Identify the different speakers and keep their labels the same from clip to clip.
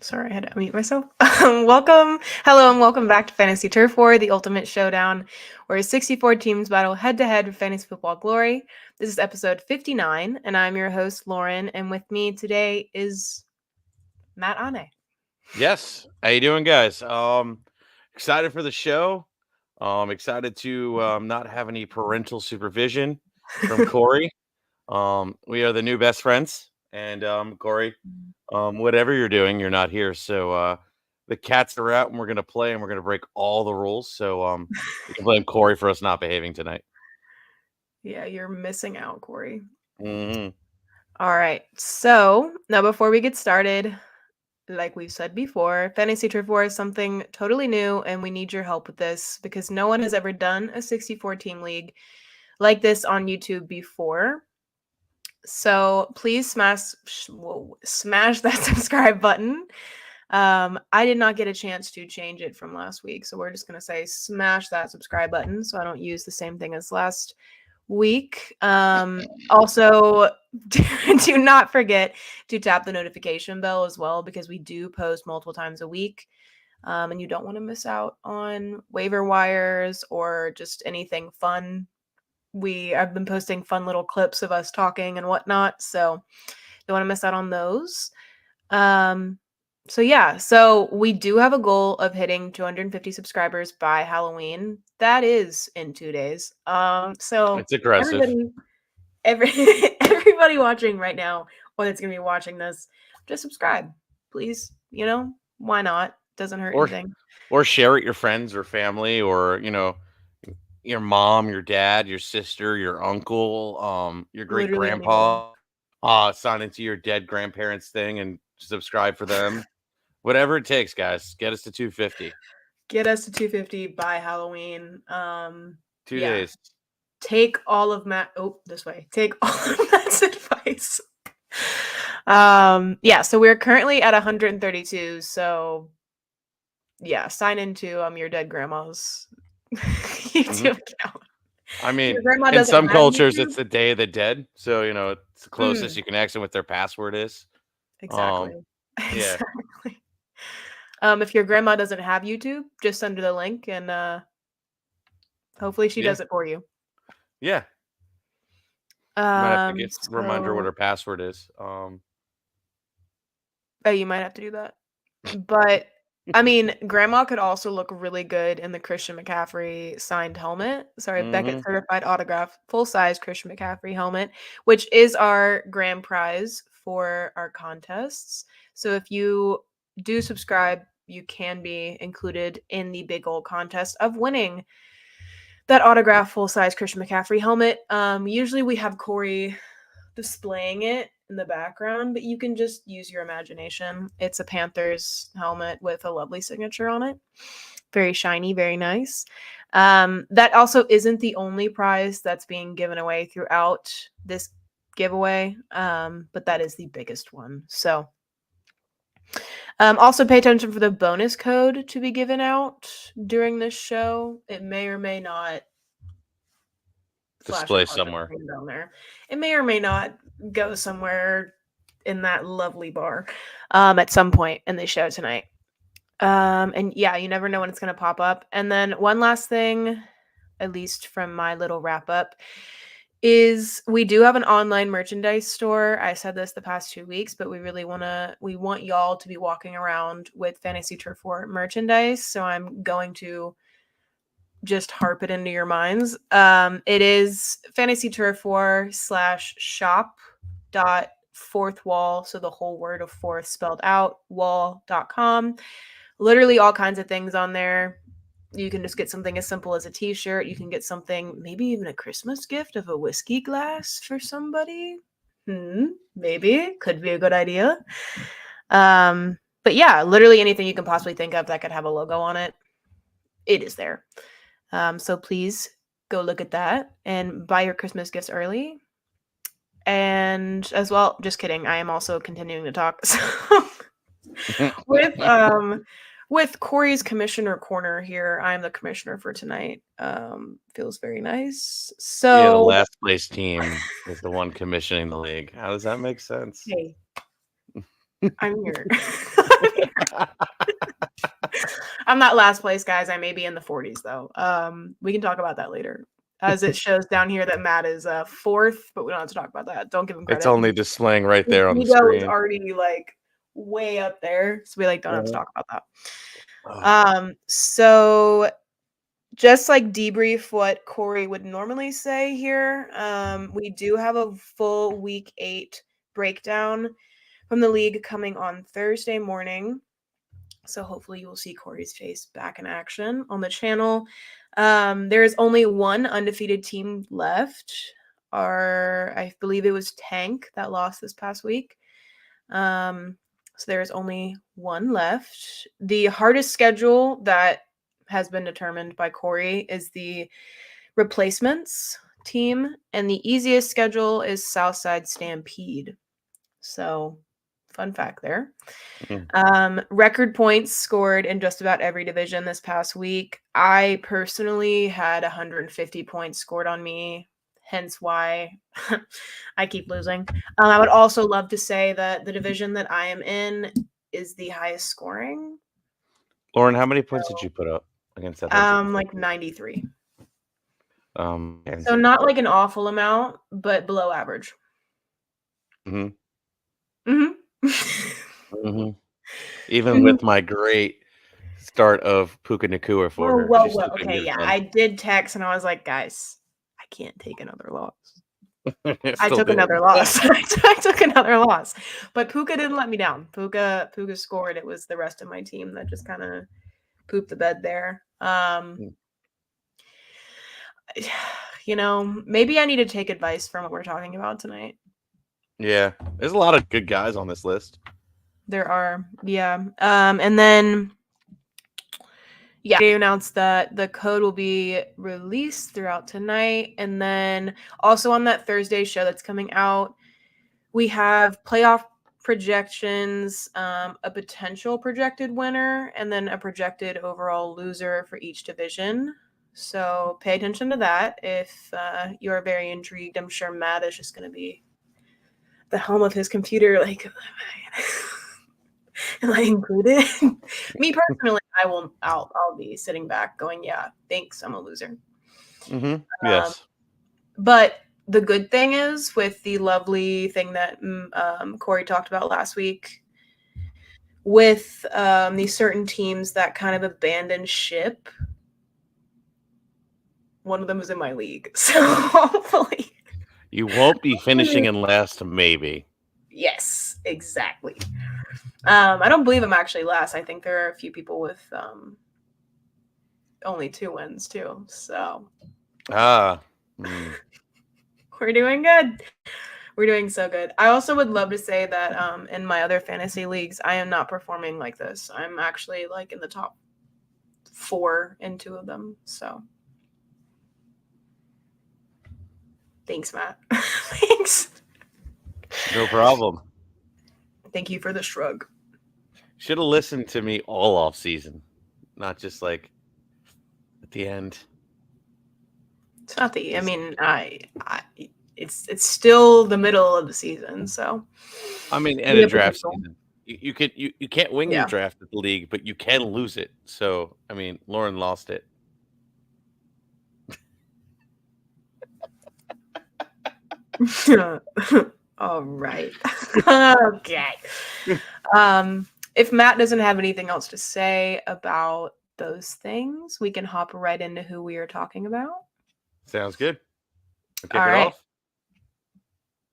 Speaker 1: Sorry, I had to unmute myself. Hello, and welcome back to Fantasy Turf War, the ultimate showdown, where 64 teams battle head-to-head for fantasy football glory. This is episode 59, and I'm your host, Lauren, and with me today is Matt Ane.
Speaker 2: Yes. How you doing, guys? Excited for the show. Excited to not have any parental supervision from Cory. We are the new best friends, and Cory, whatever you're doing, you're not here. So the cats are out, and we're gonna play, and we're gonna break all the rules. So you can blame Cory for us not behaving tonight.
Speaker 1: Yeah, you're missing out, Cory.
Speaker 2: Mm-hmm.
Speaker 1: All right, so now before we get started, like we've said before, Fantasy Turf War is something totally new, and we need your help with this because no one has ever done a 64-team league like this on YouTube before. So please smash that subscribe button. I did not get a chance to change it from last week, so we're just going to say smash that subscribe button so I don't use the same thing as last week. Also, do not forget to tap the notification bell as well because we do post multiple times a week. And you don't want to miss out on waiver wires or just anything fun. I've been posting fun little clips of us talking and whatnot, so don't want to miss out on those. So we do have a goal of hitting 250 subscribers by Halloween. That is in 2 days. So
Speaker 2: It's aggressive.
Speaker 1: everybody watching right now, or that's gonna be watching this, just subscribe, please. Why not? Doesn't hurt anything.
Speaker 2: Or share it your friends or family, or your mom, your dad, your sister, your uncle, your great
Speaker 1: Literally anyone.
Speaker 2: grandpa, sign into your dead grandparents thing and subscribe for them. Whatever it takes, guys. Get us to 250.
Speaker 1: Get us to 250 by Halloween.
Speaker 2: 2
Speaker 1: Yeah.
Speaker 2: days.
Speaker 1: Take all of this way. Take all of Matt's advice. So we're currently at 132. So yeah, sign into your dead grandma's YouTube account.
Speaker 2: I mean,
Speaker 1: Your grandma
Speaker 2: in
Speaker 1: doesn't
Speaker 2: some
Speaker 1: have
Speaker 2: cultures,
Speaker 1: YouTube?
Speaker 2: it's the Day of the Dead. So, it's the closest you can access what their password is.
Speaker 1: Exactly.
Speaker 2: Yeah.
Speaker 1: Exactly. If your grandma doesn't have YouTube, just send her the link and hopefully she does it for you.
Speaker 2: Yeah. Might have to remind her what her password is.
Speaker 1: You might have to do that. But I mean, grandma could also look really good in the Christian McCaffrey signed helmet. Sorry, Beckett-certified autograph, full-size Christian McCaffrey helmet, which is our grand prize for our contests. So if you do subscribe, you can be included in the big old contest of winning that autograph full-size Christian McCaffrey helmet. Usually we have Cory displaying it in the background, but you can just use your imagination. It's a Panthers helmet with a lovely signature on it. Very shiny, very nice. That also isn't the only prize that's being given away throughout this giveaway, but that is the biggest one. So also pay attention for the bonus code to be given out during this show. It may or may not
Speaker 2: display somewhere
Speaker 1: down there. It may or may not go somewhere in that lovely bar at some point in the show tonight. And yeah, you never know when it's going to pop up. And then one last thing, at least from my little wrap up, is we do have an online merchandise store. I said this the past 2 weeks, but we want y'all to be walking around with Fantasy Turf War merchandise. So I'm going to just harp it into your minds. It is Fantasy Turf War /shop.fourthwall. So the whole word of fourth spelled out, wall.com. Literally all kinds of things on there. You can just get something as simple as a t-shirt. You can get something, maybe even a Christmas gift of a whiskey glass for somebody. Maybe. Could be a good idea. But yeah, literally anything you can possibly think of that could have a logo on it. It is there. So please go look at that and buy your Christmas gifts early. And as well, just kidding. I am also continuing to talk. So with Cory's commissioner corner here, I'm the commissioner for tonight. Feels very nice. So
Speaker 2: the last place team is the one commissioning the league. How does that make sense?
Speaker 1: Hey, I'm here. I'm not last place, guys. I may be in the 40s though. We can talk about that later. As it shows down here that Matt is fourth, but we don't have to talk about that. Don't give him credit.
Speaker 2: It's only displaying right there on the
Speaker 1: ego
Speaker 2: screen.
Speaker 1: is already like way up there, so we like don't have to talk about that. So just like debrief what Cory would normally say here. We do have a full week 8 breakdown from the league coming on Thursday morning. So hopefully you will see Cory's face back in action on the channel. There is only one undefeated team left. I believe it was Tank that lost this past week. So there's only one left. The hardest schedule that has been determined by Cory is the replacements team, and the easiest schedule is Southside Stampede. So fun fact there. Record points scored in just about every division this past week. I personally had 150 points scored on me, hence why I keep losing. I would also love to say that the division that I am in is the highest scoring.
Speaker 2: Lauren, how many points did you put up against that?
Speaker 1: Like 93.
Speaker 2: So
Speaker 1: not like an awful amount, but below average.
Speaker 2: Even
Speaker 1: Mm-hmm.
Speaker 2: with my great start of Puka Nakua for her.
Speaker 1: Well, okay, yeah. I did text and I was like, guys, I can't take another loss. I took another loss. I took another loss. But Puka didn't let me down. Puka scored. It was the rest of my team that just kind of pooped the bed there. Maybe I need to take advice from what we're talking about tonight.
Speaker 2: Yeah, there's a lot of good guys on this list.
Speaker 1: There are, yeah. And then, yeah, they announced that the code will be released throughout tonight. And then also on that Thursday show that's coming out, we have playoff projections, a potential projected winner, and then a projected overall loser for each division. So pay attention to that if you are very intrigued. I'm sure Matt is just going to be the helm of his computer, like, am I included? Me personally, I'll be sitting back going, yeah, thanks, I'm a loser.
Speaker 2: Yes.
Speaker 1: But the good thing is, with the lovely thing that Cory talked about last week, with these certain teams that kind of abandon ship, one of them is in my league. So hopefully
Speaker 2: you won't be finishing in last, maybe.
Speaker 1: Yes, exactly. I don't believe I'm actually last. I think there are a few people with only 2 wins too. So
Speaker 2: we're
Speaker 1: doing good. We're doing so good. I also would love to say that in my other fantasy leagues, I am not performing like this. I'm actually like in the top 4 in 2 of them. So thanks, Matt. Thanks.
Speaker 2: No problem.
Speaker 1: Thank you for the shrug.
Speaker 2: Should have listened to me all off season, not just like at the end.
Speaker 1: It's not the. I mean, it's still the middle of the season, so.
Speaker 2: I mean, and a draft season. You can't win your draft at the league, but you can lose it. So I mean, Lauren lost it.
Speaker 1: All right. Okay. If Matt doesn't have anything else to say about those things, we can hop right into who we are talking about.
Speaker 2: Sounds good.
Speaker 1: Kick it off.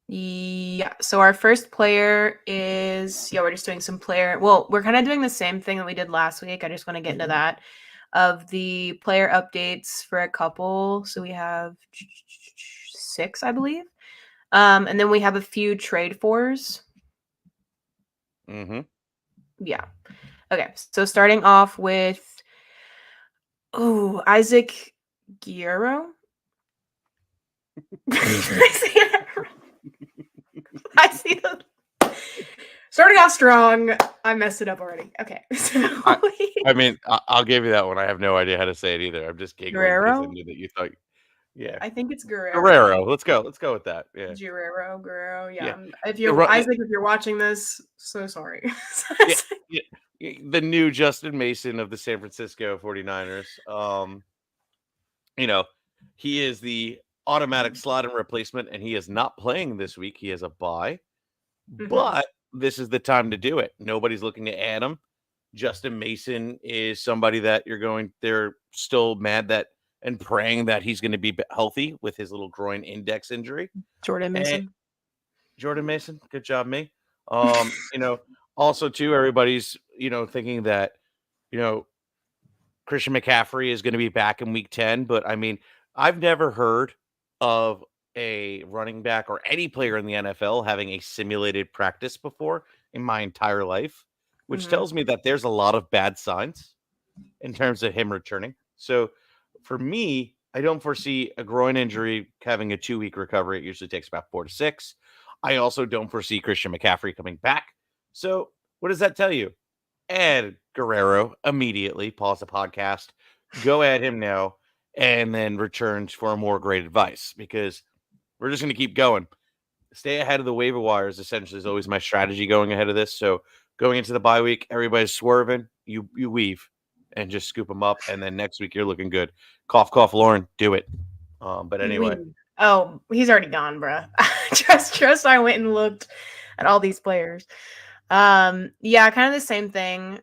Speaker 1: Yeah. So our first player is, we're just doing some player. Well, we're kind of doing the same thing that we did last week. I just want to get into that of the player updates for a couple. So we have 6, I believe. And then we have a few trade fours. Yeah. Okay. So starting off with, Isaac Guerrero. I see the. Starting off strong. I messed it up already. Okay. So
Speaker 2: I mean, I'll give you that one. I have no idea how to say it either. I'm just giggling because I knew that you thought. Yeah.
Speaker 1: I think it's Guerrero.
Speaker 2: Guerrero. Let's go with that. Yeah.
Speaker 1: Guerrero. Yeah. If you're Isaac, if you're watching this, so sorry.
Speaker 2: the new Justin Mason of the San Francisco 49ers. You know, he is the automatic slot-in replacement, and he is not playing this week. He has a bye,
Speaker 1: Mhm.
Speaker 2: but this is the time to do it. Nobody's looking to add him. Justin Mason is somebody that they're still mad that and praying that he's going to be healthy with his little groin index injury.
Speaker 1: Jordan
Speaker 2: And
Speaker 1: Mason.
Speaker 2: Jordan Mason, good job, me. Also too, everybody's, thinking that, you know, Christian McCaffrey is going to be back in week 10, but I mean, I've never heard of a running back or any player in the NFL having a simulated practice before in my entire life, which
Speaker 1: Mhm.
Speaker 2: tells me that there's a lot of bad signs in terms of him returning. So for me, I don't foresee a groin injury having a 2-week recovery. It usually takes about 4 to 6. I also don't foresee Christian McCaffrey coming back. So what does that tell you? Add Guerrero immediately, pause the podcast, go at him now, and then return for more great advice because we're just going to keep going. Stay ahead of the waiver wires essentially is always my strategy going ahead of this. So going into the bye week, everybody's swerving, you weave and just scoop them up, and then next week you're looking good. Cough, cough, Lauren, do it. But anyway,
Speaker 1: Oh, he's already gone, bruh. Trust. I went and looked at all these players. Yeah, kind of the same thing.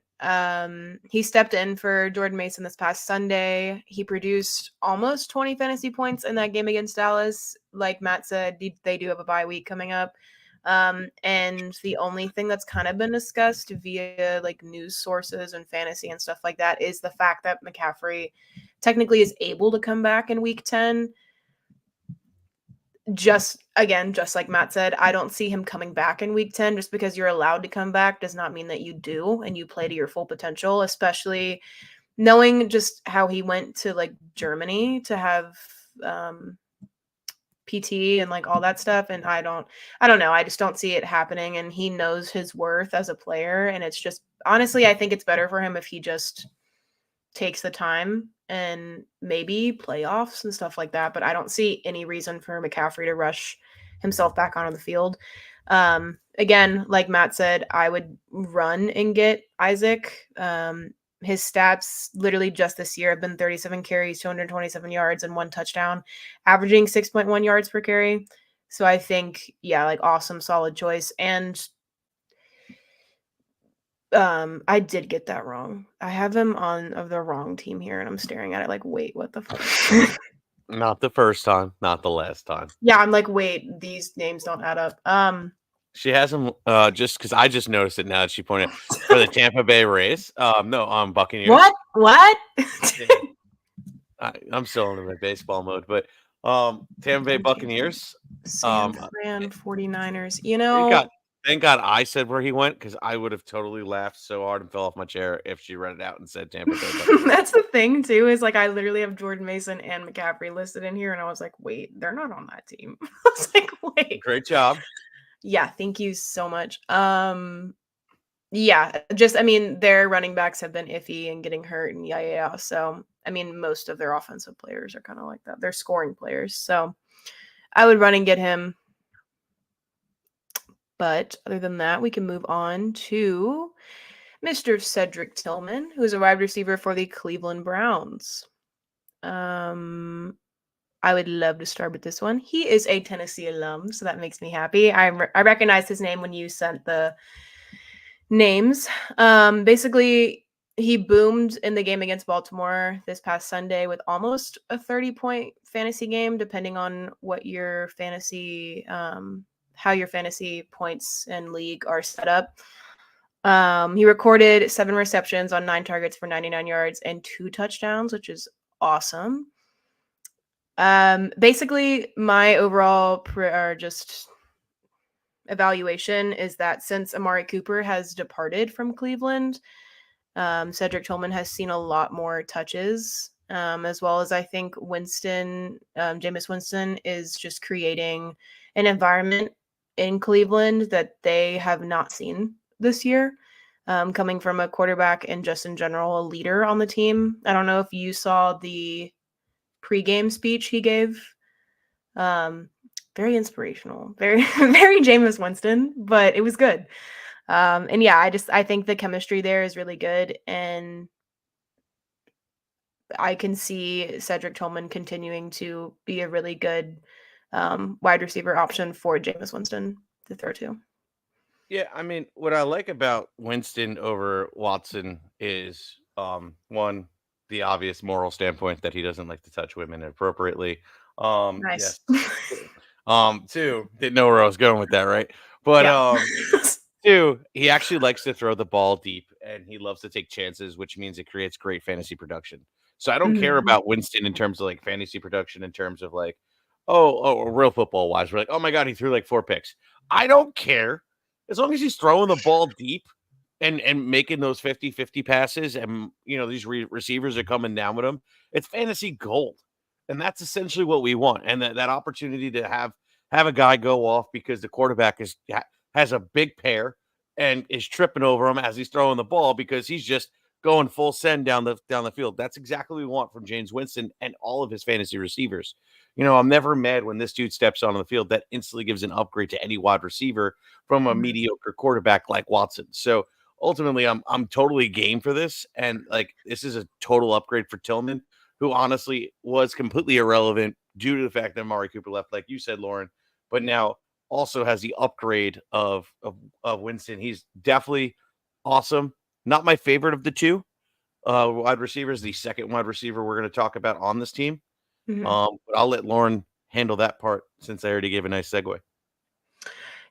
Speaker 1: He stepped in for Jordan Mason this past Sunday. He produced almost 20 fantasy points in that game against Dallas. Like Matt said, they do have a bye week coming up. And the only thing that's kind of been discussed via like news sources and fantasy and stuff like that is the fact that McCaffrey technically is able to come back in week 10. Just like Matt said, I don't see him coming back in week 10. Just because you're allowed to come back does not mean that you do and you play to your full potential, especially knowing just how he went to like Germany to have PT and like all that stuff. And I don't know. I just don't see it happening. And he knows his worth as a player. And it's just honestly, I think it's better for him if he just takes the time and maybe playoffs and stuff like that. But I don't see any reason for McCaffrey to rush himself back onto the field. Again, like Matt said, I would run and get Isaac. His stats literally just this year have been 37 carries, 227 yards, and 1 touchdown, averaging 6.1 yards per carry. So I think, yeah, like awesome, solid choice. And I did get that wrong. I have him on of the wrong team here, and I'm staring at it like, wait, what the fuck?
Speaker 2: not the first time, not the last time.
Speaker 1: Yeah, I'm like, wait, these names don't add up.
Speaker 2: She has him just because I just noticed it now that she pointed for the Tampa Bay Rays. No, Buccaneers.
Speaker 1: What?
Speaker 2: I'm still in my baseball mode, but Tampa Bay Buccaneers.
Speaker 1: San Fran 49ers. You
Speaker 2: Thank
Speaker 1: know,
Speaker 2: God, thank God I said where he went because I would have totally laughed so hard and fell off my chair if she read it out and said Tampa Bay Buccaneers.
Speaker 1: that's the thing too, is like I literally have Jordan Mason and McCaffrey listed in here, and I was like, wait, they're not on that team. I was like, wait.
Speaker 2: Great job.
Speaker 1: Yeah, thank you so much. Yeah, just I mean, their running backs have been iffy and getting hurt and yeah. So, I mean, most of their offensive players are kind of like that. They're scoring players. So, I would run and get him. But other than that, we can move on to Mr. Cedric Tillman, who is a wide receiver for the Cleveland Browns. I would love to start with this one. He is a Tennessee alum, so that makes me happy. I recognized his name when you sent the names. Basically, he boomed in the game against Baltimore this past Sunday with almost a 30-point fantasy game, depending on what your fantasy, how your fantasy points and league are set up. He recorded 7 receptions on 9 targets for 99 yards and 2 touchdowns, which is awesome. Basically, my overall just evaluation is that since Amari Cooper has departed from Cleveland, Cedric Tillman has seen a lot more touches, as well as I think Jameis Winston is just creating an environment in Cleveland that they have not seen this year, coming from a quarterback and just in general a leader on the team. I don't know if you saw the pregame speech he gave. Very inspirational, very very Jameis Winston, but it was good. And yeah, I think the chemistry there is really good, and I can see Cedric Tillman continuing to be a really good wide receiver option for Jameis Winston to throw to.
Speaker 2: Yeah, I mean, what I like about Winston over Watson is one, the obvious moral standpoint that he doesn't like to touch women inappropriately.
Speaker 1: Nice.
Speaker 2: Yes. Two, didn't know where I was going with that, right? But
Speaker 1: Yeah.
Speaker 2: two, he actually likes to throw the ball deep and he loves to take chances, which means it creates great fantasy production. So I don't care
Speaker 1: Mhm.
Speaker 2: about Winston in terms of like fantasy production, in terms of like, real football wise. We're like, oh my God, he threw like 4 picks. I don't care as long as he's throwing the ball deep and making those 50-50 passes, and these receivers are coming down with him. It's fantasy gold. And that's essentially what we want. And that opportunity to have a guy go off because the quarterback has a big pair and is tripping over him as he's throwing the ball because he's just going full send down the field. That's exactly what we want from James Winston and all of his fantasy receivers. I'm never mad when this dude steps on the field. That instantly gives an upgrade to any wide receiver from a
Speaker 1: Mhm.
Speaker 2: mediocre quarterback like Watson. So ultimately, I'm totally game for this, and like this is a total upgrade for Tillman, who honestly was completely irrelevant due to the fact that Amari Cooper left, like you said, Lauren, but now also has the upgrade of Winston. He's definitely awesome. Not my favorite of the two wide receivers. The second wide receiver we're going to talk about on this team.
Speaker 1: Mhm.
Speaker 2: But I'll let Lauren handle that part since I already gave a nice segue.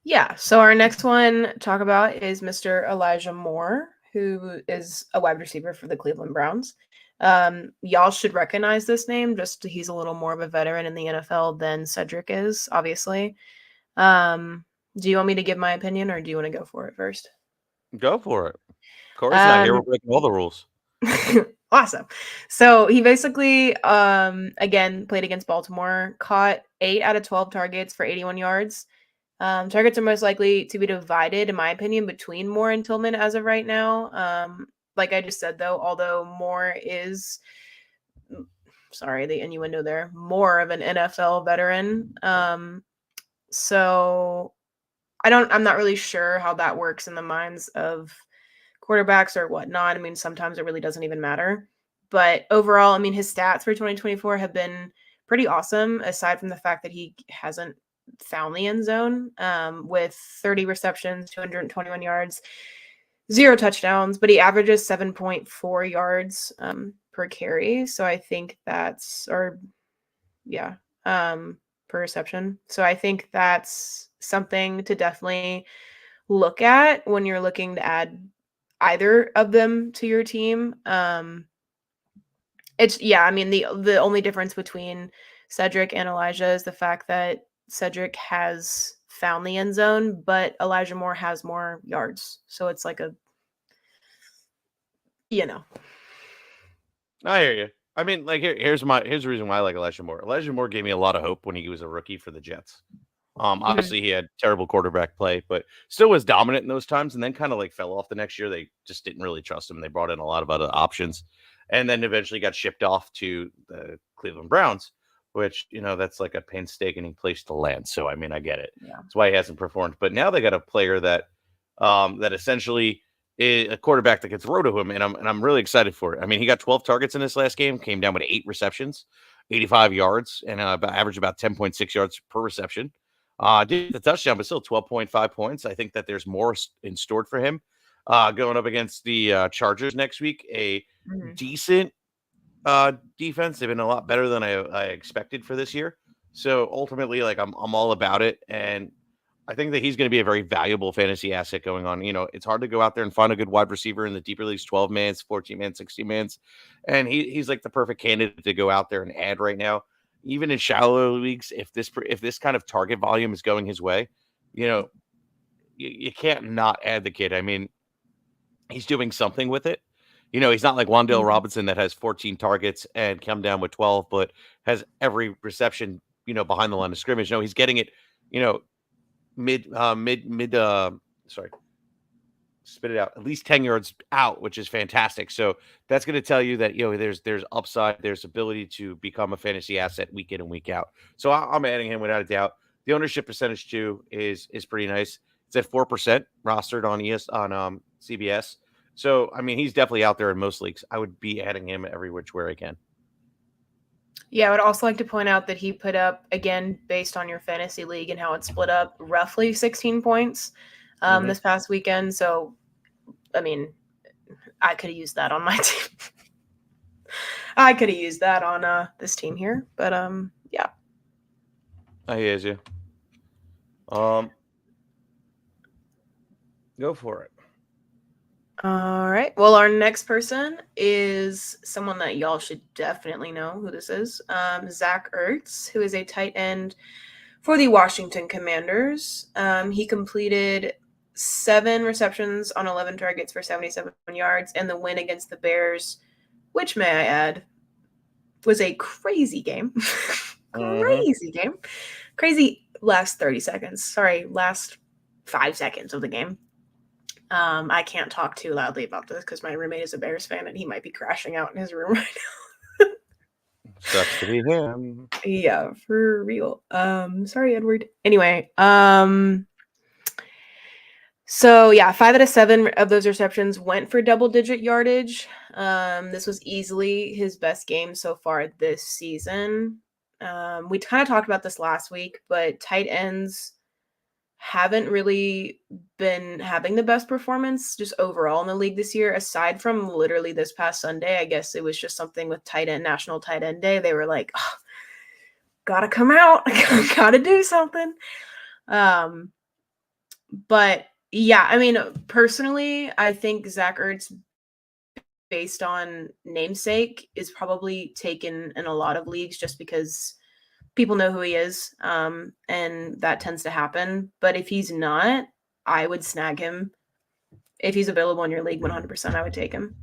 Speaker 1: Yeah. So our next one to talk about is Mr. Elijah Moore, who is a wide receiver for the Cleveland Browns. Y'all should recognize this name. Just he's a little more of a veteran in the NFL than Cedric is, obviously. Um, do you want me to give my opinion, or do you want to go for it first?
Speaker 2: Go for it. Corey's not here. We're
Speaker 1: Um,
Speaker 2: breaking all the rules.
Speaker 1: awesome. So he basically, again, played against Baltimore, caught 8 out of 12 targets for 81 yards. Targets are most likely to be divided, in my opinion, between Moore and Tillman as of right now. Like I just said, though, although Moore is, sorry, the innuendo there, more of an NFL veteran. So I'm not really sure how that works in the minds of quarterbacks or whatnot. I mean, sometimes it really doesn't even matter. But overall, I mean, his stats for 2024 have been pretty awesome, aside from the fact that he hasn't found the end zone with 30 receptions, 221 yards, 0 touchdowns, but he averages 7.4 yards per carry. So I think yeah, per reception. So I think that's something to definitely look at when you're looking to add either of them to your team. It's yeah, I mean the only difference between Cedric and Elijah is the fact that Cedric has found the end zone, but Elijah Moore has more yards. So it's like a you know.
Speaker 2: I hear you. I mean, like here's the reason why I like Elijah Moore. Elijah Moore gave me a lot of hope when he was a rookie for the Jets.
Speaker 1: Mhm.
Speaker 2: Obviously he had terrible quarterback play, but still was dominant in those times, and then kind of like fell off the next year. They just didn't really trust him. They brought in a lot of other options, and then eventually got shipped off to the Cleveland Browns, which that's like a painstaking place to land. So I mean, I get it.
Speaker 1: Yeah.
Speaker 2: That's why he hasn't performed. But now they got a player that essentially a quarterback that can throw to him, and I'm really excited for it. I mean, he got 12 targets in this last game, came down with 8 receptions, 85 yards, and averaged about 10.6 yards per reception. Did the touchdown, but still 12.5 points. I think that there's more in store for him going up against the Chargers next week. A
Speaker 1: Mhm.
Speaker 2: decent defense. They've been a lot better than I expected for this year. So ultimately, like I'm all about it, and I think that he's going to be a very valuable fantasy asset going on. It's hard to go out there and find a good wide receiver in the deeper leagues, 12 mans, 14 mans, 16 mans, and he's like the perfect candidate to go out there and add right now. Even in shallow leagues, if this kind of target volume is going his way, you know you can't not add the kid. I mean, he's doing something with it. He's not like Wandale
Speaker 1: Mhm.
Speaker 2: Robinson that has 14 targets and come down with 12, but has every reception, behind the line of scrimmage. No, he's getting it, you know, sorry, spit it out, at least 10 yards out, which is fantastic. So that's going to tell you that, there's upside, there's ability to become a fantasy asset week in and week out. So I'm adding him without a doubt. The ownership percentage too is pretty nice. It's at 4% rostered on CBS. So I mean, he's definitely out there in most leagues. I would be adding him every which way I can.
Speaker 1: Yeah, I would also like to point out that he put up, again, based on your fantasy league and how it's split up, roughly 16 points this past weekend. So, I mean, I could have used that on my team. I could have used that on this team here, but yeah.
Speaker 2: I hear you. Go for it.
Speaker 1: All right. Well, our next person is someone that y'all should definitely know who this is. Zach Ertz, who is a tight end for the Washington Commanders. He completed 7 receptions on 11 targets for 77 yards, and the win against the Bears, which, may I add, was a crazy game. Crazy game. Crazy last 30 seconds. Sorry, last 5 seconds of the game. I can't talk too loudly about this because my roommate is a Bears fan and he might be crashing out in his room right now.
Speaker 2: Sucks to be him.
Speaker 1: Yeah, for real. Sorry, Edward. Anyway, so yeah, 5 out of 7 of those receptions went for double-digit yardage. This was easily his best game so far this season. We kind of talked about this last week, but tight ends haven't really been having the best performance just overall in the league this year, aside from literally this past Sunday. I guess it was just something with National Tight End Day. They were like, oh, gotta come out, gotta do something. But yeah, I mean, personally, I think Zach Ertz, based on namesake, is probably taken in a lot of leagues just because people know who he is, and that tends to happen. But if he's not, I would snag him. If he's available in your league, 100%, I would take him.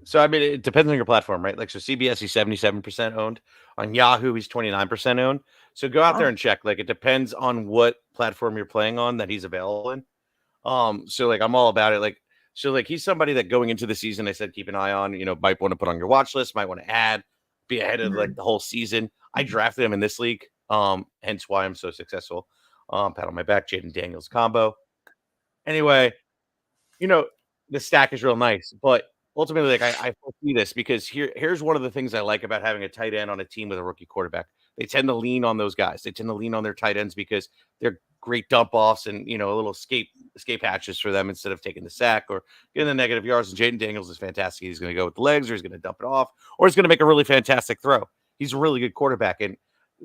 Speaker 2: So I mean, it depends on your platform, right? Like, so CBS, he's 77% owned. On Yahoo, he's 29% owned. So go out there and check. Like, it depends on what platform you're playing on that he's available in. So like, I'm all about it. Like, so like, he's somebody that going into the season, I said keep an eye on. Might want to put on your watch list, might want to add, be ahead of like the whole season. I drafted him in this league, hence why I'm so successful. Pat on my back, Jaden Daniels combo. Anyway, the stack is real nice, but ultimately, like I foresee this because here's one of the things I like about having a tight end on a team with a rookie quarterback. They tend to lean on those guys. They tend to lean on their tight ends because they're great dump offs and a little escape hatches for them instead of taking the sack or getting the negative yards. And Jaden Daniels is fantastic. He's going to go with the legs, or he's going to dump it off, or he's going to make a really fantastic throw. He's a really good quarterback, and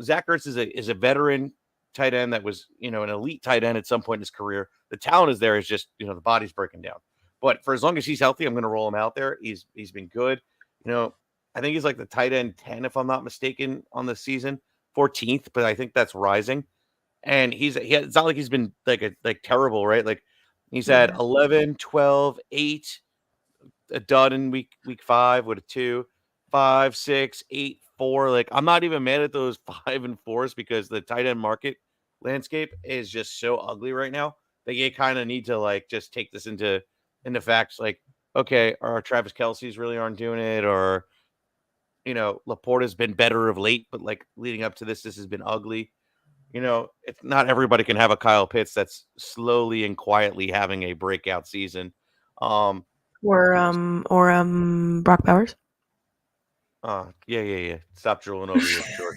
Speaker 2: Zach Ertz is a veteran tight end that was an elite tight end at some point in his career. The talent is there. It's just the body's breaking down. But for as long as he's healthy, I'm going to roll him out there. He's been good. I think he's like the tight end 10, if I'm not mistaken, on the season, 14th, but I think that's rising. And it's not like he's been like terrible, right? Like he's had 11, 12, 8, a dud in week 5 with a 2, 5, 6, 8, 4. Like I'm not even mad at those 5 and 4s because the tight end market landscape is just so ugly right now that you kind of need to like just take this into facts. Like, okay, our Travis Kelce's really aren't doing it, or Laporta's been better of late, but like leading up to this has been ugly. It's not everybody can have a Kyle Pitts that's slowly and quietly having a breakout season.
Speaker 1: Or Brock Bowers.
Speaker 2: Yeah. Stop drooling over your short.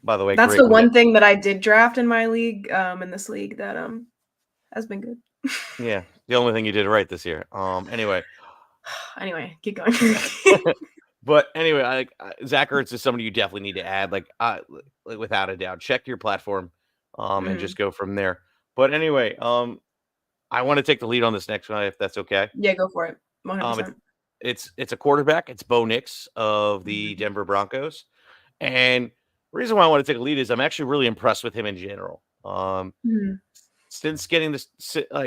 Speaker 2: By the way,
Speaker 1: that's the one thing that I did draft in my league, in this league that has been good.
Speaker 2: Yeah, the only thing you did right this year. Anyway,
Speaker 1: keep going.
Speaker 2: But anyway, Zach Ertz is somebody you definitely need to add, like without a doubt. Check your platform, and just go from there. But anyway, I want to take the lead on this next one if that's okay.
Speaker 1: Yeah, go for it. 100%.
Speaker 2: It's a quarterback. It's Bo Nix of the Denver Broncos, and the reason why I want to take a lead is I'm actually really impressed with him in general. Since getting this,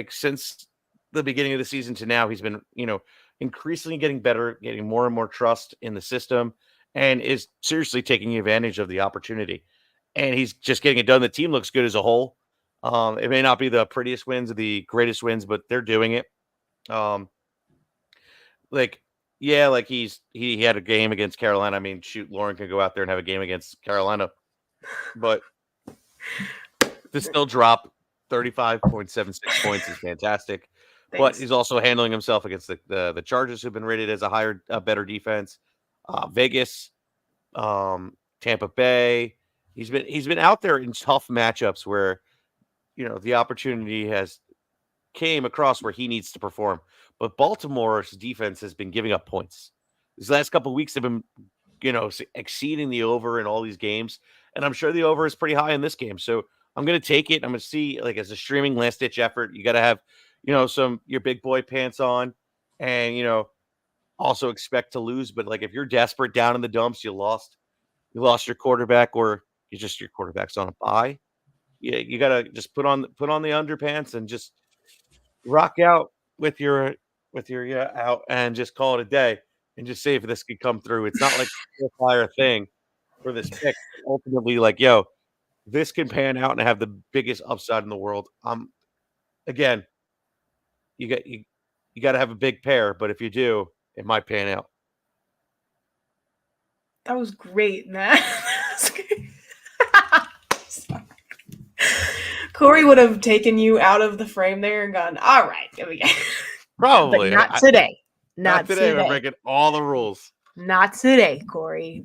Speaker 2: since the beginning of the season to now, he's been increasingly getting better, getting more and more trust in the system, and is seriously taking advantage of the opportunity. And he's just getting it done. The team looks good as a whole. It may not be the prettiest wins or the greatest wins, but they're doing it. He had a game against Carolina. I mean, shoot, Lauren could go out there and have a game against Carolina. But to still drop 35.76 points is fantastic. But
Speaker 1: Thanks.
Speaker 2: he's also handling himself against the Chargers, who've been rated as a better defense. Vegas, Tampa Bay. He's been out there in tough matchups where the opportunity has came across where he needs to perform. But Baltimore's defense has been giving up points. These last couple of weeks have been, exceeding the over in all these games, and I'm sure the over is pretty high in this game. So I'm going to take it. I'm going to see, like, as a streaming last ditch effort. You got to have, some your big boy pants on, and also expect to lose. But like, if you're desperate down in the dumps, you lost your quarterback, or your quarterback's on a bye. Yeah, you gotta just put on the underpants and just rock out with your out and just call it a day and just see if this could come through. It's not like a fire thing for this pick. Ultimately, like, yo, this can pan out and have the biggest upside in the world. Again, you got to have a big pair, but if you do, it might pan out.
Speaker 1: That was great, Matt. Sorry. Cory would have taken you out of the frame there and gone, all right, here we go.
Speaker 2: Probably.
Speaker 1: But not today.
Speaker 2: Not today. We're breaking all the rules.
Speaker 1: Not today, Cory.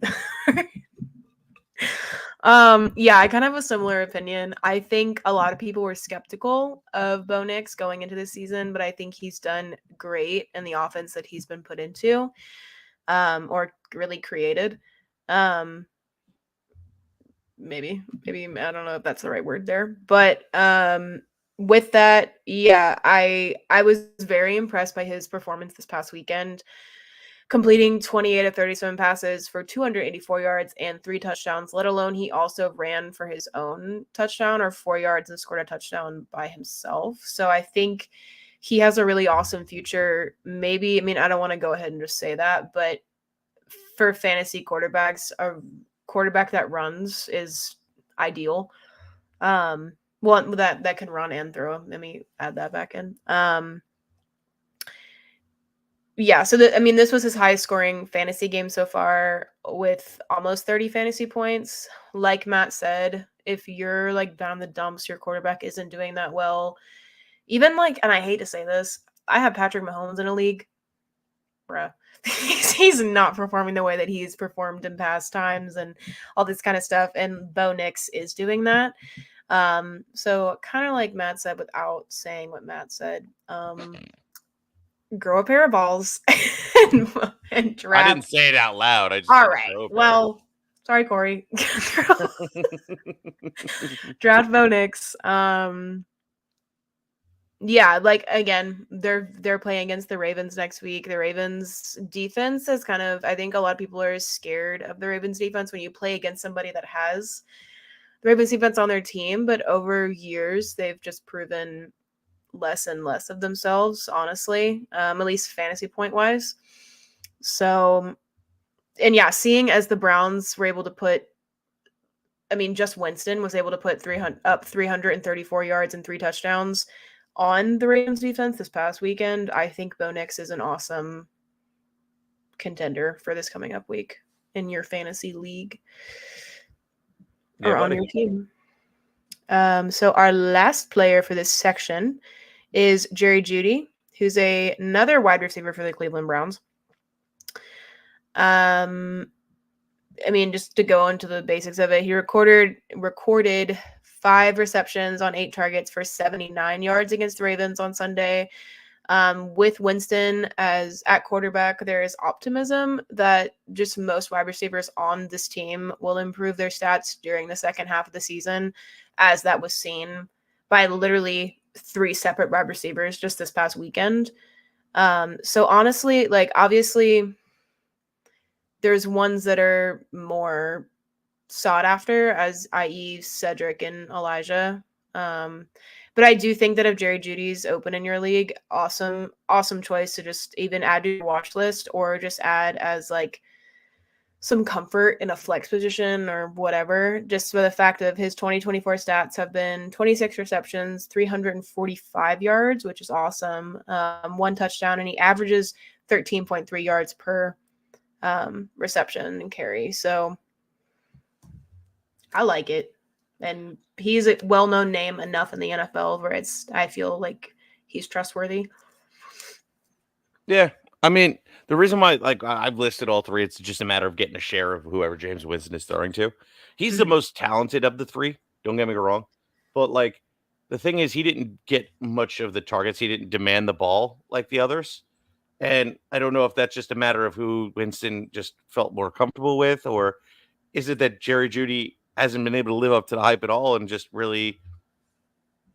Speaker 1: Yeah, I kind of have a similar opinion. I think a lot of people were skeptical of Bo Nix going into this season, but I think he's done great in the offense that he's been put into, or really created. Maybe I don't know if that's the right word there, but with that, yeah, I was very impressed by his performance this past weekend, completing 28 of 37 passes for 284 yards and 3 touchdowns, let alone he also ran for his own touchdown or 4 yards and scored a touchdown by himself. So I think he has a really awesome future. Maybe, I mean, I don't want to go ahead and just say that, but for fantasy quarterbacks, a quarterback that runs is ideal. One that can run and throw. Let me add that back in. Yeah, so this was his highest scoring fantasy game so far with almost 30 fantasy points. Like Matt said, if you're like down the dumps, your quarterback isn't doing that well. Even like, and I hate to say this, I have Patrick Mahomes in a league. Bruh. He's not performing the way that he's performed in past times and all this kind of stuff. And Bo Nix is doing that. So kind of like Matt said, without saying what Matt said, grow a pair of balls and draft.
Speaker 2: I didn't say it out loud. I just
Speaker 1: all right. Well, sorry, Cory. Draft Bo Nix. Yeah, like, again, they're playing against the Ravens next week. The Ravens defense is kind of, I think a lot of people are scared of the Ravens defense when you play against somebody that has the Ravens defense on their team, but over years they've just proven less and less of themselves, honestly, at least fantasy point wise. So, and yeah, seeing as the Browns were able to put, just Winston was able to put 334 yards and 3 touchdowns on the Ravens defense this past weekend, I think Bo Nix is an awesome contender for this coming up week in your fantasy league or on your team. So our last player for this section is Jerry Jeudy, who's another wide receiver for the Cleveland Browns. Just to go into the basics of it, he recorded 5 receptions on 8 targets for 79 yards against the Ravens on Sunday. With Winston as at quarterback, there is optimism that just most wide receivers on this team will improve their stats during the second half of the season, as that was seen by literally 3 separate wide receivers just this past weekend. So honestly, like, obviously there's ones that are more sought after, as i.e. Cedric and Elijah. But I do think that if Jerry Jeudy's open in your league, awesome choice to just even add to your watch list, or just add as like some comfort in a flex position or whatever, just for the fact of his 2024 stats have been 26 receptions, 345 yards, which is awesome. 1 touchdown, and he averages 13.3 yards per reception and carry. So I like it. And he's a well-known name enough in the NFL where I feel like he's trustworthy.
Speaker 2: Yeah. I mean, the reason why, like, I've listed all three, it's just a matter of getting a share of whoever James Winston is throwing to. He's the
Speaker 1: Mhm.
Speaker 2: most talented of the three. Don't get me wrong, but like the thing is, he didn't get much of the targets. He didn't demand the ball like the others. And I don't know if that's just a matter of who Winston just felt more comfortable with, or is it that Jerry Jeudy hasn't been able to live up to the hype at all and just really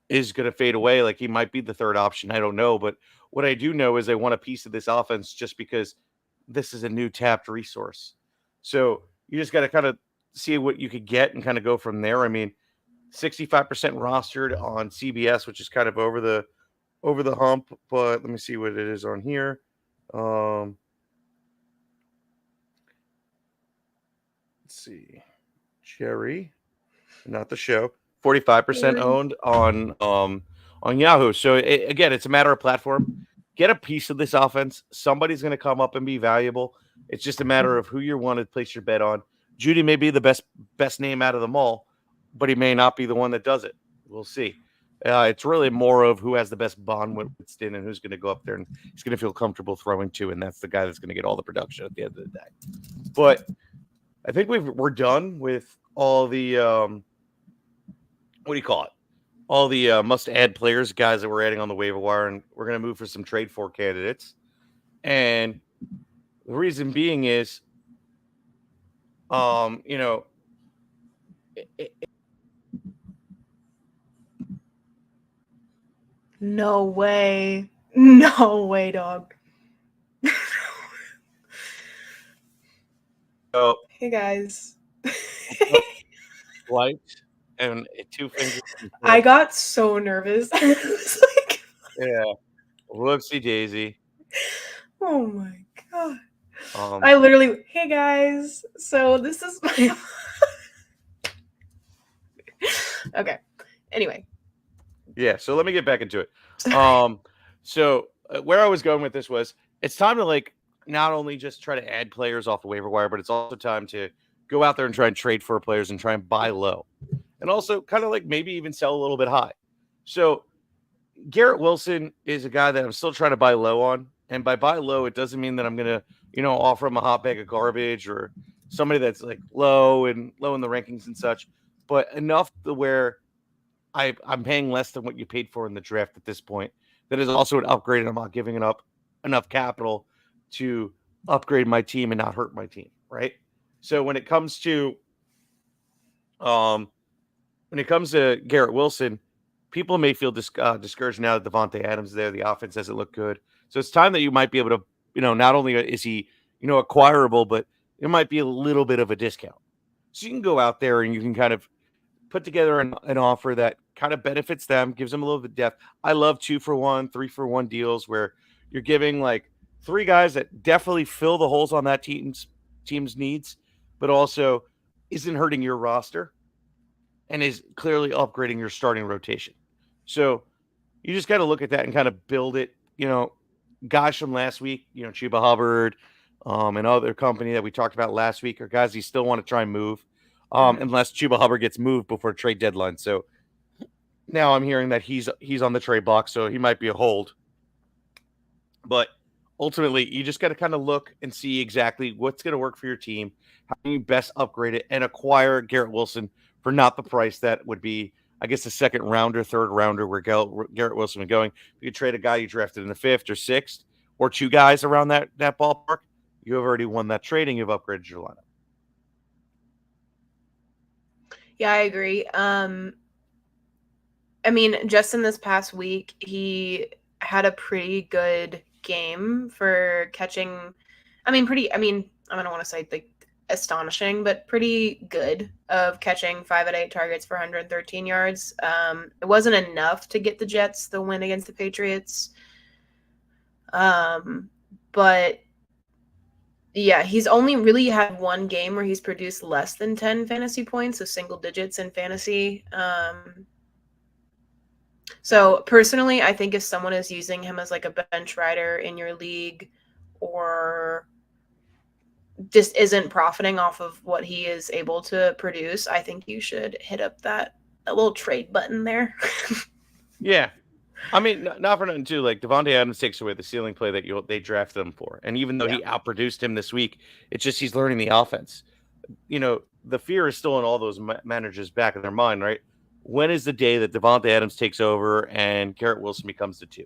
Speaker 2: is going to fade away? Like he might be the third option. I don't know. But what I do know is they want a piece of this offense just because this is a new tapped resource. So you just got to kind of see what you could get and kind of go from there. I mean, 65% rostered on CBS, which is kind of over the hump. But let me see what it is on here. Let's see. Jerry, not the show. 45% owned on Yahoo. So again, it's a matter of platform. Get a piece of this offense. Somebody's going to come up and be valuable. It's just a matter of who you want to place your bet on. Judy may be the best name out of them all, but he may not be the one that does it. We'll see. It's really more of who has the best bond with Winston and who's going to go up there and he's going to feel comfortable throwing to, and that's the guy that's going to get all the production at the end of the day. But I think we're done with all the what do you call it? All the must add players, guys that we're adding on the waiver wire, and we're going to move for some trade for candidates. And the reason being is, you know,
Speaker 1: No way. No way, dog.
Speaker 2: so
Speaker 1: Hey guys.
Speaker 2: light and two fingers.
Speaker 1: I got so nervous. I was like,
Speaker 2: Yeah, whoopsie daisy.
Speaker 1: oh my god.
Speaker 2: Um,
Speaker 1: I literally, hey guys. So this is my. Okay. Anyway.
Speaker 2: yeah. So let me get back into it.
Speaker 1: Sorry.
Speaker 2: So where I was going with this was, it's time to like not only just try to add players off the waiver wire, but it's also time to go out there and try and trade for players and try and buy low. And also kind of like maybe even sell a little bit high. So Garrett Wilson is a guy that I'm still trying to buy low on. And by buy low, it doesn't mean that I'm going to, offer him a hot bag of garbage or somebody that's like low in the rankings and such, but enough to where I'm paying less than what you paid for in the draft at this point. That is also an upgrade, and I'm not giving up enough capital to upgrade my team and not hurt my team, right? So um, when it comes to Garrett Wilson, people may feel discouraged now that Devontae Adams is there. The offense doesn't look good. So it's time that you might be able to, not only is he, acquirable, but it might be a little bit of a discount. So you can go out there and you can kind of put together an offer that kind of benefits them, gives them a little bit of depth. I love 2-for-1, 3-for-1 deals where you're giving like three guys that definitely fill the holes on that team's needs, but also isn't hurting your roster and is clearly upgrading your starting rotation. So you just got to look at that and kind of build it. Guys from last week, Chuba Hubbard, and other company that we talked about last week are guys you still want to try and move, unless Chuba Hubbard gets moved before trade deadline. So now I'm hearing that he's on the trade block, so he might be a hold. But ultimately, you just got to kind of look and see exactly what's going to work for your team, how can you best upgrade it, and acquire Garrett Wilson for not the price that would be, I guess, a second rounder, third rounder where Garrett Wilson would going. You could trade a guy you drafted in the fifth or sixth, or two guys around that ballpark. You have already won that trade and you've upgraded your lineup.
Speaker 1: Yeah, I agree. I mean, just in this past week, he had a pretty good game for catching. I don't want to say like astonishing, but pretty good of catching 5 out of 8 targets for 113 yards. It wasn't enough to get the Jets the win against the Patriots. But yeah, he's only really had one game where he's produced less than 10 fantasy points, so single digits in fantasy. So personally, I think if someone is using him as like a bench rider in your league, or just isn't profiting off of what he is able to produce, I think you should hit up that little trade button there.
Speaker 2: Yeah. I mean, not for nothing too. Like Devontae Adams takes away the ceiling play that they drafted him for, and even though
Speaker 1: Yeah.
Speaker 2: he outproduced him this week, it's just he's learning the offense. The fear is still in all those managers' back of their mind, right? When is the day that Devontae Adams takes over and Garrett Wilson becomes the 2?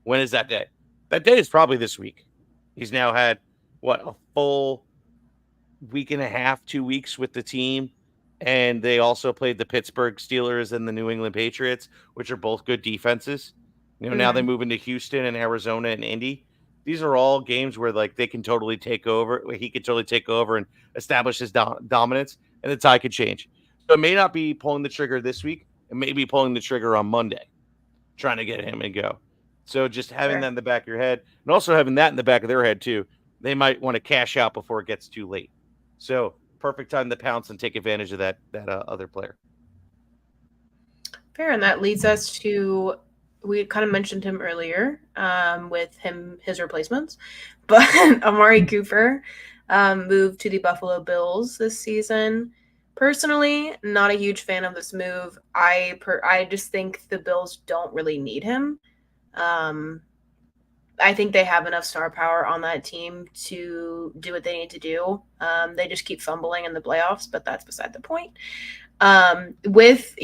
Speaker 2: When is that day? That day is probably this week. He's now had a full week and a half, 2 weeks with the team. And they also played the Pittsburgh Steelers and the New England Patriots, which are both good defenses. Now they move into Houston and Arizona and Indy. These are all games where like they can totally take over. He could totally take over and establish his dominance, and the tide could change. So it may not be pulling the trigger this week. It may be pulling the trigger on Monday, trying to get him and go. So just having that in the back of your head, and also having that in the back of their head too, they might want to cash out before it gets too late. So perfect time to pounce and take advantage of that other player.
Speaker 1: Fair, and that leads us to, we kind of mentioned him earlier with his replacements, but Amari Cooper moved to the Buffalo Bills this season. Personally, not a huge fan of this move. I just think the Bills don't really need him. I think they have enough star power on that team to do what they need to do. They just keep fumbling in the playoffs, but that's beside the point. With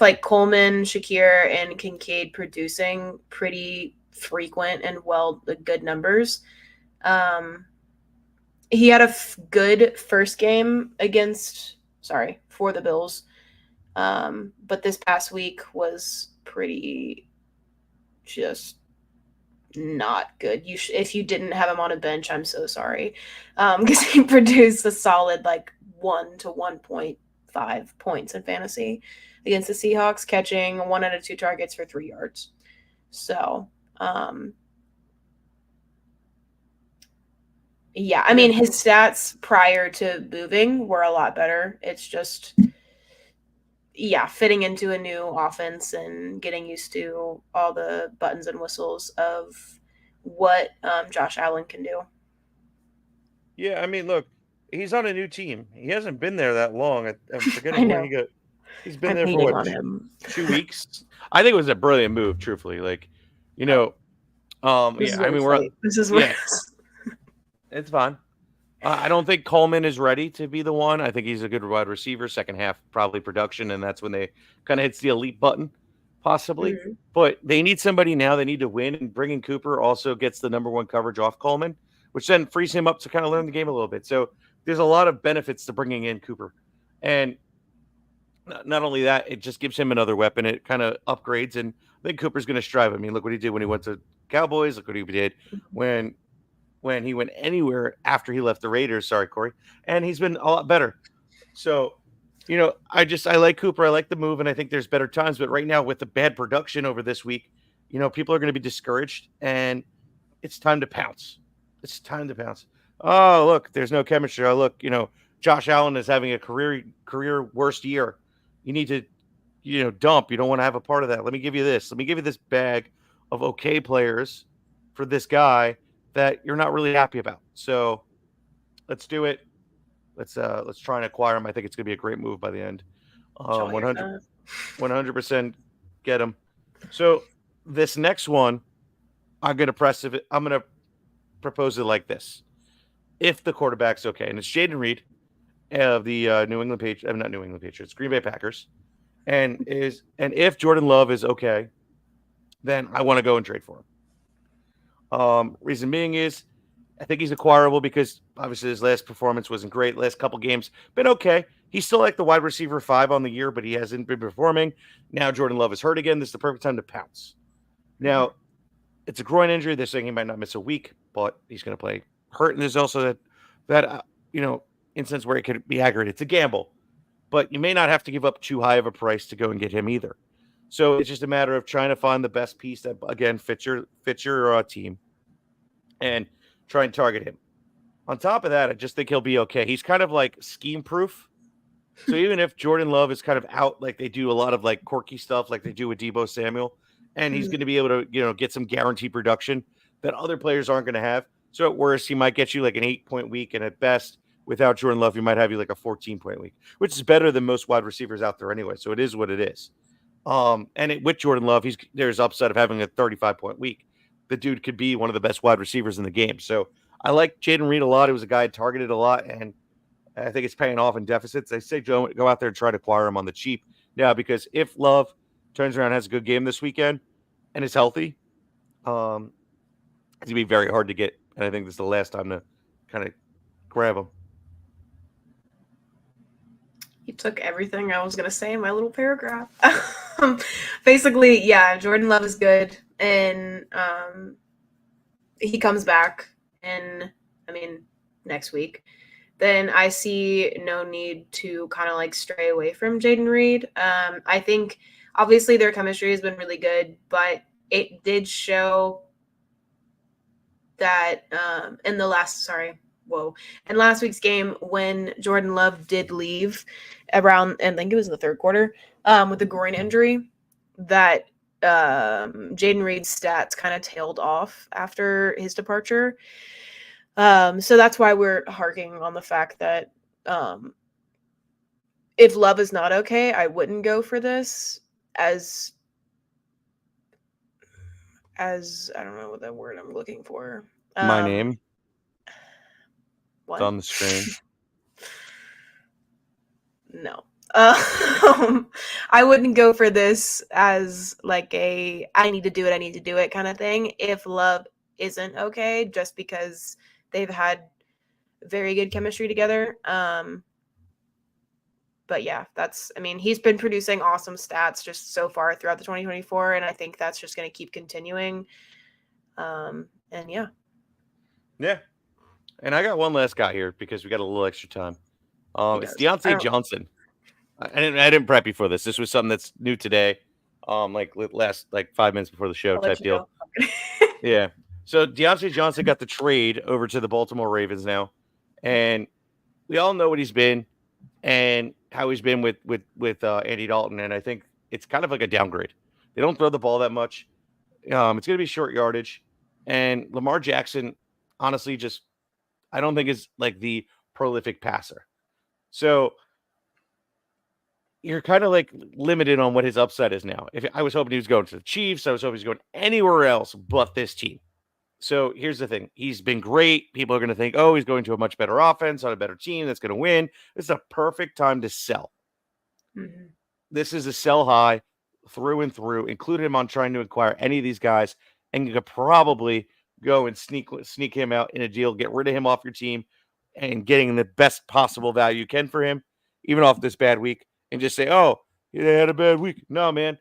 Speaker 1: like Coleman, Shakir, and Kincaid producing pretty frequent and good numbers. He had a good first game for the Bills. But this past week was pretty just not good. If you didn't have him on a bench, I'm so sorry. Because he produced a solid like 1 to 1.5 points in fantasy against the Seahawks, catching 1 out of 2 targets for 3 yards. So, yeah, I mean, his stats prior to moving were a lot better. It's just, fitting into a new offense and getting used to all the buttons and whistles of what Josh Allen can do.
Speaker 2: Yeah, I mean, look, he's on a new team. He hasn't been there that long. I'm forgetting where he got. He's been there for what, 2 weeks? I think it was a brilliant move, truthfully. Like, I mean,
Speaker 1: this is worse.
Speaker 2: It's fine. I don't think Coleman is ready to be the one. I think he's a good wide receiver. Second half, probably production, and that's when they kind of hits the elite button, possibly. Mm-hmm. But they need somebody now. They need to win, and bringing Cooper also gets the number 1 coverage off Coleman, which then frees him up to kind of learn the game a little bit. So there's a lot of benefits to bringing in Cooper. And not only that, it just gives him another weapon. It kind of upgrades, and I think Cooper's going to strive. I mean, look what he did when he went to Cowboys. Look what he did when he went anywhere after he left the Raiders. Sorry, Cory. And he's been a lot better. So, I like Cooper. I like the move, and I think there's better times. But right now, with the bad production over this week, people are going to be discouraged, and it's time to pounce. It's time to pounce. Oh, look, there's no chemistry. Oh, look, Josh Allen is having a career worst year. You need to, dump. You don't want to have a part of that. Let me give you this. Let me give you this bag of okay players for this guy that you're not really happy about. So let's do it. Let's try and acquire him. I think it's going to be a great move by the end. 100% get him. So this next one, I'm going to propose it like this. If the quarterback's okay, and it's Jaden Reed of the Green Bay Packers, and if Jordan Love is okay, then I want to go and trade for him. Reason being is I think he's acquirable because obviously his last performance wasn't great. Last couple games been okay. He's still like the wide receiver 5 on the year, but he hasn't been performing. Now Jordan Love is hurt again. This is the perfect time to pounce. Now, it's a groin injury. They're saying he might not miss a week, but he's going to play hurt. And there's also that instance where it could be aggravated. It's a gamble, but you may not have to give up too high of a price to go and get him either. So it's just a matter of trying to find the best piece that, again, fits your team and try and target him. On top of that, I just think he'll be okay. He's kind of like scheme proof. So even if Jordan Love is kind of out, like they do a lot of like quirky stuff like they do with Deebo Samuel, and he's going to be able to, get some guaranteed production that other players aren't going to have, So at worst, he might get you like an 8-point week, and at best, without Jordan Love, he might have you like a 14-point week, which is better than most wide receivers out there anyway. So it is what it is. With Jordan Love, there's upside of having a 35-point week. The dude could be one of the best wide receivers in the game. So I like Jaden Reed a lot. He was a guy I targeted a lot, and I think it's paying off in deficits. I say go out there and try to acquire him on the cheap now, because if Love turns around and has a good game this weekend and is healthy, it's gonna be very hard to get. And I think this is the last time to kind of grab him.
Speaker 1: You took everything I was going to say in my little paragraph. Basically, yeah, Jordan Love is good, and he comes back next week. Then I see no need to kind of like stray away from Jaden Reed. I think obviously their chemistry has been really good, but it did show that in last week's game, when Jordan Love did leave around, I think it was in the third quarter, with the groin injury, that Jaden Reed's stats kind of tailed off after his departure. So that's why we're harking on the fact that if Love is not okay, I wouldn't go for this as I don't know what that word I'm looking for.
Speaker 2: My name.
Speaker 1: What?
Speaker 2: It's on the screen.
Speaker 1: No. I wouldn't go for this as like a I need to do it kind of thing if Love isn't okay, just because they've had very good chemistry together. But yeah, he's been producing awesome stats just so far throughout the 2024, and I think that's just going to keep continuing. And yeah.
Speaker 2: Yeah. And I got one last guy here because we got a little extra time. It's Deontay Johnson. I didn't prep you for this. This was something that's new today. Last 5 minutes before the show type deal. Yeah. So Deontay Johnson got the trade over to the Baltimore Ravens now, and we all know what he's been and how he's been with Andy Dalton, and I think it's kind of like a downgrade. They don't throw the ball that much. It's going to be short yardage, and Lamar Jackson, honestly, just I don't think is like the prolific passer. So you're kind of like limited on what his upside is now. If I was hoping he was going to the Chiefs, I was hoping he was going anywhere else but this team. So here's the thing. He's been great. People are going to think, oh, he's going to a much better offense on a better team that's going to win. This is a perfect time to sell. Mm-hmm. This is a sell high through and through. Include him on trying to acquire any of these guys, and you could probably go and sneak him out in a deal, get rid of him off your team, and getting the best possible value you can for him, even off this bad week, and just say, oh, they had a bad week. No, man.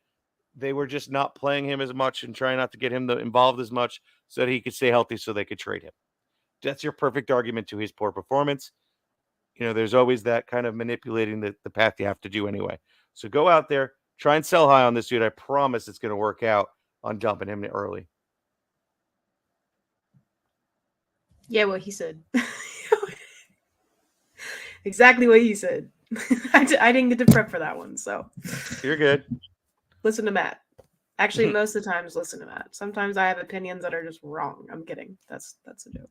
Speaker 2: They were just not playing him as much and trying not to get him involved as much so that he could stay healthy so they could trade him. That's your perfect argument to his poor performance. There's always that kind of manipulating the path you have to do anyway. So go out there, try and sell high on this dude. I promise it's going to work out on dumping him early.
Speaker 1: Yeah, what he said. Exactly what he said. I didn't get to prep for that one, so.
Speaker 2: You're good.
Speaker 1: Listen to Matt. Actually, most of the times, listen to Matt. Sometimes I have opinions that are just wrong. I'm kidding. That's a joke.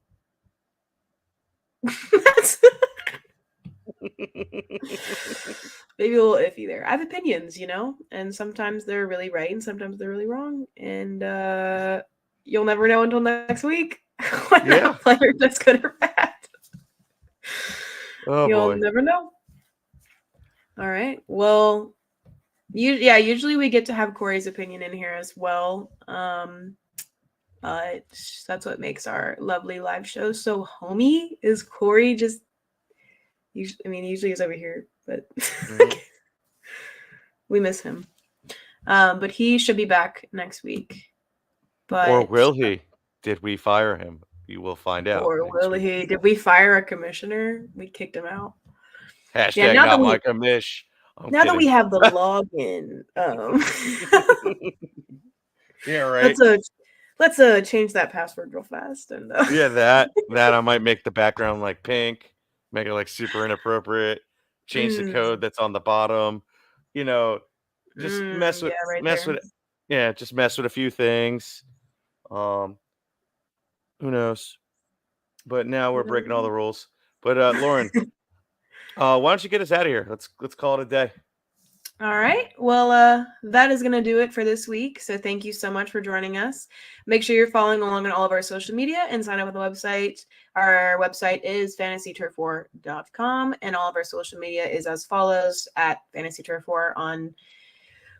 Speaker 1: Maybe a little iffy there. I have opinions, and sometimes they're really right and sometimes they're really wrong. And you'll never know until next week whether a player that's good or bad.
Speaker 2: Oh,
Speaker 1: You'll never know. All right. Well, usually we get to have Cory's opinion in here as well. That's what makes our lovely live show so homey. Is Cory just? Usually he's over here, but we miss him. But he should be back next week.
Speaker 2: Or will he? Did we fire him? You will find out.
Speaker 1: Or will he? Did we fire a commissioner? We kicked him out.
Speaker 2: Hashtag not my commish.
Speaker 1: Now that we have the login,
Speaker 2: yeah, right.
Speaker 1: Let's change that password real fast. And
Speaker 2: yeah, that I might make the background like pink, make it like super inappropriate, change the code that's on the bottom. Just mess with just mess with a few things. Who knows? but now we're breaking all the rules. But Lauren, why don't you get us out of here? Let's call it a day.
Speaker 1: All right. Well, that is going to do it for this week. So thank you so much for joining us. Make sure you're following along on all of our social media and sign up with the website. Our website is fantasyturf4.com, and all of our social media is as follows at fantasyturf4 on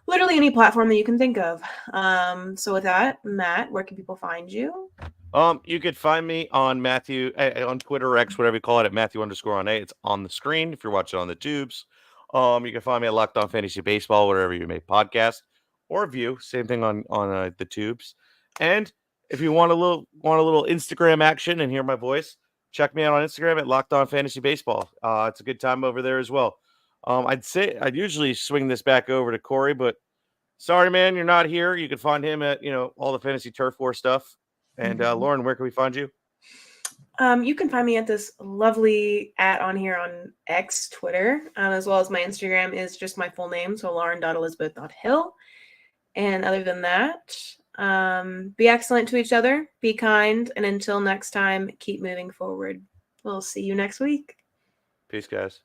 Speaker 1: literally any platform that you can think of. So with that, Matt, where can people find you?
Speaker 2: You could find me on Matthew on Twitter or X, whatever you call it, at Matthew_on8. It's on the screen if you're watching on the tubes. You can find me at Locked On Fantasy Baseball, wherever you may podcast or view. Same thing on the tubes. And if you want a little Instagram action and hear my voice, check me out on Instagram at Locked On Fantasy Baseball. It's a good time over there as well. I'd usually swing this back over to Cory, but sorry, man, you're not here. You can find him at all the Fantasy Turf War stuff. And Lauren, where can we find you?
Speaker 1: You can find me at this lovely @ on here on X, Twitter, as well as my Instagram is just my full name, so lauren.elizabeth.hill. And other than that, be excellent to each other, be kind, and until next time, keep moving forward. We'll see you next week.
Speaker 2: Peace, guys.